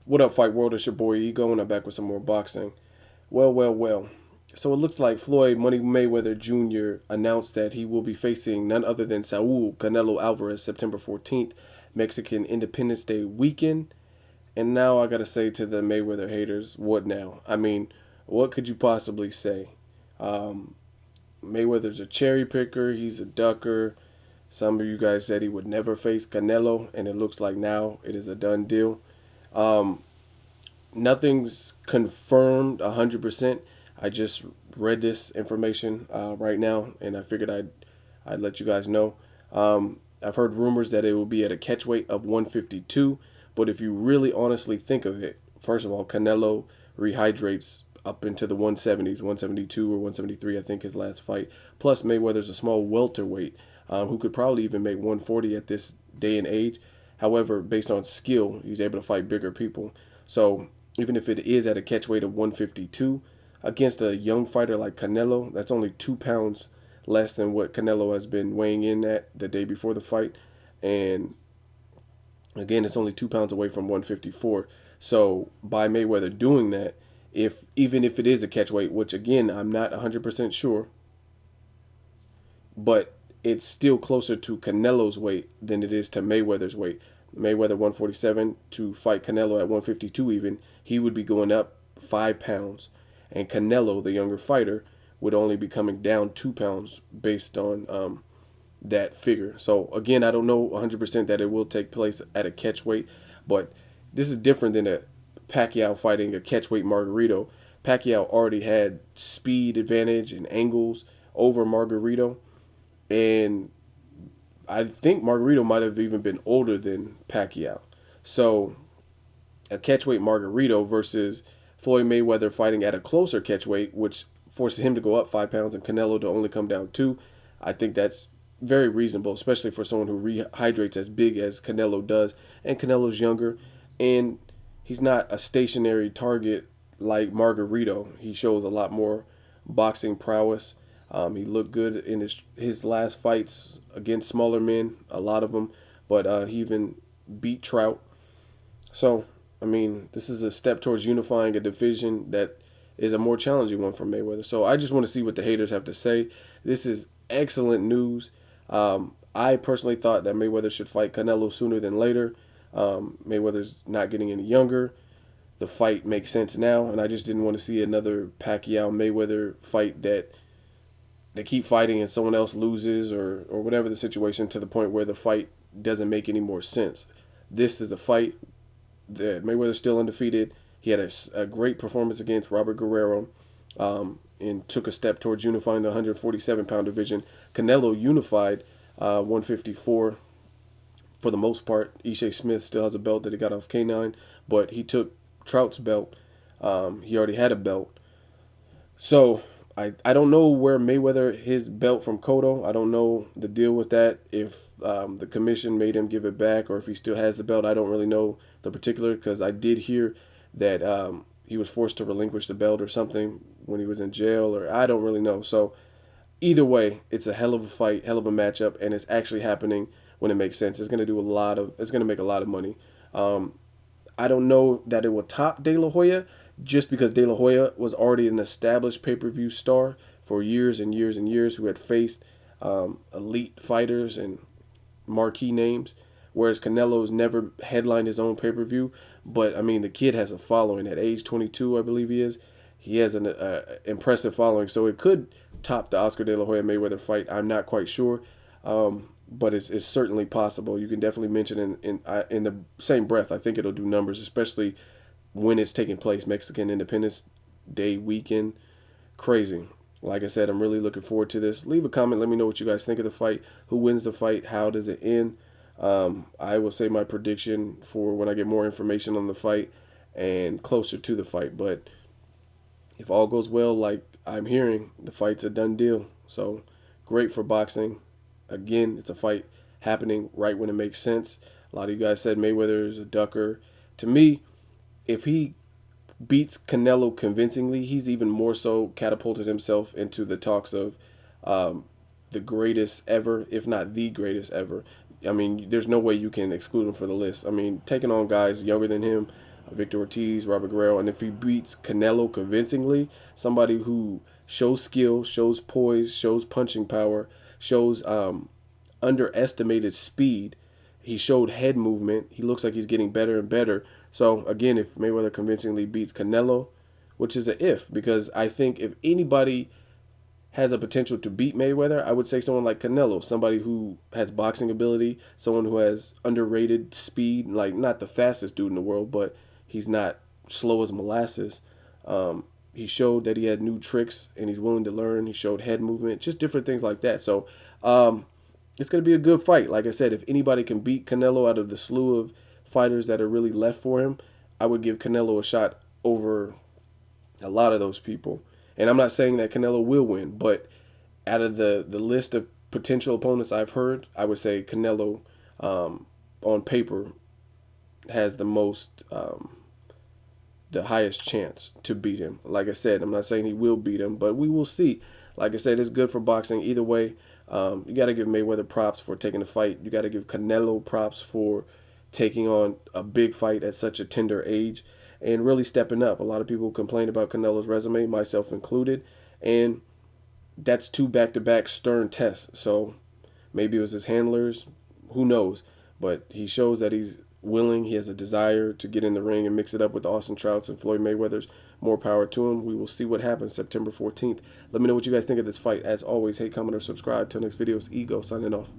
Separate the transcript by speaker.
Speaker 1: What up, Fight World? It's your boy Ego, and I'm back with some more boxing. Well. So it looks like Floyd Money Mayweather Jr. announced that he will be facing none other than Saul Canelo Alvarez September 14th, Mexican Independence Day weekend. And now I gotta say to the Mayweather haters, what now? I mean, what could you possibly say? Um, Mayweather's a cherry picker. He's a ducker. Some of you guys said he would never face Canelo, and it looks like now it is a done deal. Um, Nothing's confirmed 100%. I just read this information right now, and I figured I'd let you guys know. I've heard rumors that it will be at a catch weight of 152, but if you really honestly think of it, first of all, Canelo rehydrates up into the 170s, 172 or 173, I think his last fight. Plus, Mayweather's a small welterweight who could probably even make 140 at this day and age. However, based on skill, he's able to fight bigger people. So even if it is at a catch weight of 152 against a young fighter like Canelo, that's only 2 pounds less than what Canelo has been weighing in at the day before the fight. And again, it's only 2 pounds away from 154. So by Mayweather doing that, if even if it is a catch weight, which again I'm not 100% sure, but it's still closer to Canelo's weight than it is to Mayweather's weight. Mayweather 147 to fight Canelo at 152 even, he would be going up 5 pounds. And Canelo, the younger fighter, would only be coming down 2 pounds based on that figure. So again, I don't know 100% that it will take place at a catch weight, but this is different than a Pacquiao fighting a catch weight Margarito. Pacquiao already had speed advantage and angles over Margarito, and I think Margarito might have even been older than Pacquiao. So a catchweight Margarito versus Floyd Mayweather fighting at a closer catchweight, which forces him to go up 5 pounds and Canelo to only come down two. I think that's very reasonable, especially for someone who rehydrates as big as Canelo does. And Canelo's younger, and he's not a stationary target like Margarito. He shows a lot more boxing prowess. He looked good in his last fights against smaller men, a lot of them, but he even beat Trout. So, I mean, this is a step towards unifying a division that is a more challenging one for Mayweather. So, I just want to see what the haters have to say. This is excellent news. I personally thought that Mayweather should fight Canelo sooner than later. Mayweather's not getting any younger. The fight makes sense now, and I just didn't want to see another Pacquiao Mayweather fight that they keep fighting and someone else loses or whatever the situation to the point where the fight doesn't make any more sense. This is a fight that Mayweather's still undefeated. He had a great performance against Robert Guerrero and took a step towards unifying the 147-pound division. Canelo unified 154 for the most part. Ishe Smith still has a belt that he got off K9, but he took Trout's belt. He already had a belt. So I don't know where Mayweather his belt from Cotto. I don't know the deal with that. If the commission made him give it back, or if he still has the belt, I don't really know the particular. Because I did hear that he was forced to relinquish the belt or something when he was in jail, or I don't really know. So either way, it's a hell of a fight, hell of a matchup, and it's actually happening when it makes sense. It's gonna do a lot of. It's gonna make a lot of money. Um, I don't know that it will top De La Hoya just because De La Hoya was already an established pay per view star for years and years and years who had faced elite fighters and marquee names, whereas Canelo's never headlined his own pay per view. But I mean, the kid has a following at age 22, I believe he is. He has an impressive following, so it could top the Oscar De La Hoya Mayweather fight. I'm not quite sure. But it's certainly possible. You can definitely mention in the same breath. I think it'll do numbers, especially when it's taking place. Mexican Independence Day weekend, crazy. Like I said, I'm really looking forward to this. Leave a comment. Let me know what you guys think of the fight. Who wins the fight? How does it end? I will say my prediction for when I get more information on the fight and closer to the fight. But if all goes well, like I'm hearing, the fight's a done deal. So great for boxing. Again, it's a fight happening right when it makes sense. A lot of you guys said Mayweather is a ducker. To me, if he beats Canelo convincingly, he's even more so catapulted himself into the talks of the greatest ever, if not the greatest ever. I mean, there's no way you can exclude him for the list. I mean, taking on guys younger than him, Victor Ortiz, Robert Guerrero, and if he beats Canelo convincingly, somebody who shows skill, shows poise, shows punching power, shows underestimated speed. He showed head movement. He looks like he's getting better and better. So again, if Mayweather convincingly beats Canelo, which is a if, because I think if anybody has a potential to beat Mayweather, I would say someone like Canelo, somebody who has boxing ability, someone who has underrated speed, like not the fastest dude in the world, but he's not slow as molasses. He showed that he had new tricks and he's willing to learn. He showed head movement, just different things like that. So it's going to be a good fight. Like I said, if anybody can beat Canelo out of the slew of fighters that are really left for him, I would give Canelo a shot over a lot of those people. And I'm not saying that Canelo will win, but out of the list of potential opponents I've heard, I would say Canelo on paper has the highest chance to beat him. Like I said, I'm not saying he will beat him, but we will see. Like I said, it's good for boxing either way. You got to give Mayweather props for taking the fight. You got to give Canelo props for taking on a big fight at such a tender age and really stepping up. A lot of people complain about Canelo's resume, myself included, and that's two back-to-back stern tests. So maybe it was his handlers, who knows? But he shows that he's willing, he has a desire to get in the ring and mix it up with Austin Trout's and Floyd Mayweather's. More power to him. We will see what happens September 14th. Let me know what you guys think of this fight. As always, hate, comment, or subscribe. Till next video, it's Ego signing off.